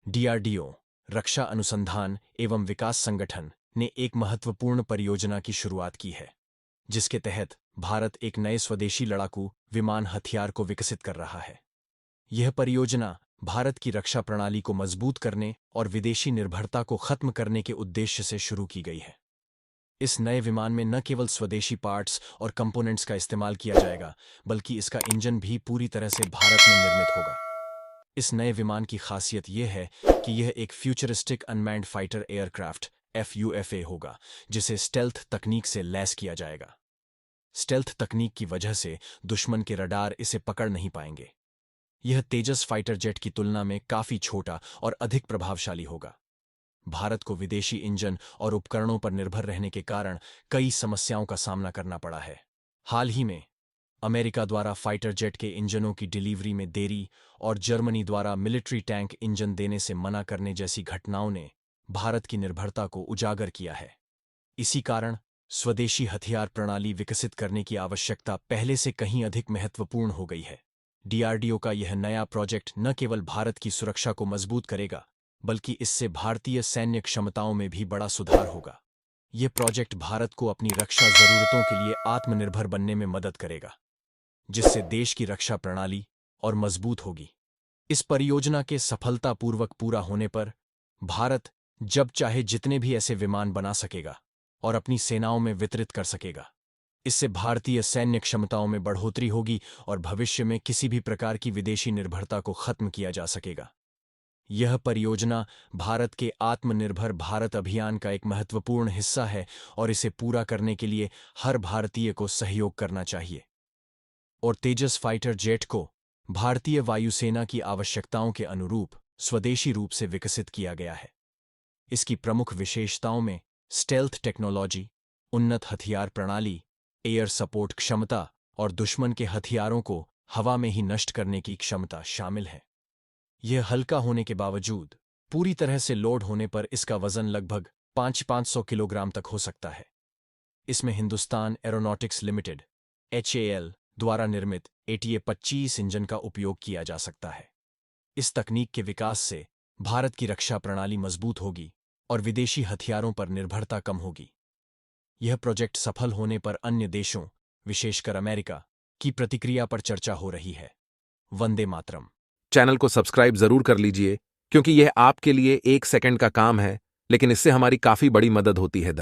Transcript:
DRDO, रक्षा अनुसंधान एवं विकास संगठन ने एक महत्वपूर्ण परियोजना की शुरुआत की है, जिसके तहत भारत एक नए स्वदेशी लड़ाकू विमान हथियार को विकसित कर रहा है। यह परियोजना भारत की रक्षा प्रणाली को मजबूत करने और विदेशी निर्भरता को खत्म करने के उद्देश्य से शुरू की गई है। इस नए विमान में न केवल स्वदेशी पार्ट्स और कंपोनेंट्स का इस्तेमाल किया जाएगा, बल्कि इसका इंजन भी पूरी तरह से भारत में निर्मित होगा। इस नए विमान की खासियत यह है कि यह एक futuristic unmanned fighter aircraft FUFA होगा, जिसे स्टेल्थ तकनीक से लैस किया जाएगा। स्टेल्थ तकनीक की वजह से दुश्मन के रडार इसे पकड़ नहीं पाएंगे। यह तेजस फाइटर जेट की तुलना में काफी छोटा और अधिक प्रभावशाली होगा। भारत को विदेशी इंजन और उपकरणों पर निर्भर रहने के कारण कई समस्याओं का सामना करना पड़ा है। हाल ही में अमेरिका द्वारा फाइटर जेट के इंजनों की डिलीवरी में देरी और जर्मनी द्वारा मिलिट्री टैंक इंजन देने से मना करने जैसी घटनाओं ने भारत की निर्भरता को उजागर किया है। इसी कारण स्वदेशी हथियार प्रणाली विकसित करने की आवश्यकता पहले से कहीं अधिक महत्वपूर्ण हो गई है। डीआरडीओ का यह नया प्रोजेक्ट न केवल भारत की सुरक्षा को मजबूत करेगा, बल्कि इससे भारतीय सैन्य क्षमताओं में भी बड़ा सुधार होगा। यह प्रोजेक्ट भारत को अपनी रक्षा जरूरतों के लिए आत्मनिर्भर बनने में मदद करेगा, जिससे देश की रक्षा प्रणाली और मजबूत होगी। इस परियोजना के सफलतापूर्वक पूरा होने पर भारत जब चाहे जितने भी ऐसे विमान बना सकेगा और अपनी सेनाओं में वितरित कर सकेगा। इससे भारतीय सैन्य क्षमताओं में बढ़ोतरी होगी और भविष्य में किसी भी प्रकार की विदेशी निर्भरता को खत्म किया जा सकेगा। यह परियोजना भारत के आत्मनिर्भर भारत अभियान का एक महत्वपूर्ण हिस्सा है और इसे पूरा करने के लिए हर भारतीय को सहयोग करना चाहिए। और तेजस फाइटर जेट को भारतीय वायुसेना की आवश्यकताओं के अनुरूप स्वदेशी रूप से विकसित किया गया है। इसकी प्रमुख विशेषताओं में स्टेल्थ टेक्नोलॉजी, उन्नत हथियार प्रणाली, एयर सपोर्ट क्षमता और दुश्मन के हथियारों को हवा में ही नष्ट करने की क्षमता शामिल है। यह हल्का होने के बावजूद पूरी तरह से लोड होने पर इसका वजन लगभग 500 किलोग्राम तक हो सकता है। इसमें हिंदुस्तान एरोनॉटिक्स लिमिटेड HAL द्वारा निर्मित ATA-25 इंजन का उपयोग किया जा सकता है। इस तकनीक के विकास से भारत की रक्षा प्रणाली मजबूत होगी और विदेशी हथियारों पर निर्भरता कम होगी। यह प्रोजेक्ट सफल होने पर अन्य देशों, विशेषकर अमेरिका, की प्रतिक्रिया पर चर्चा हो रही है। वंदे मातरम। चैनल को सब्सक्राइब जरूर कर लीजिए, क्योंकि यह आपके लिए 1 सेकंड का काम है, लेकिन इससे हमारी काफी बड़ी मदद होती है।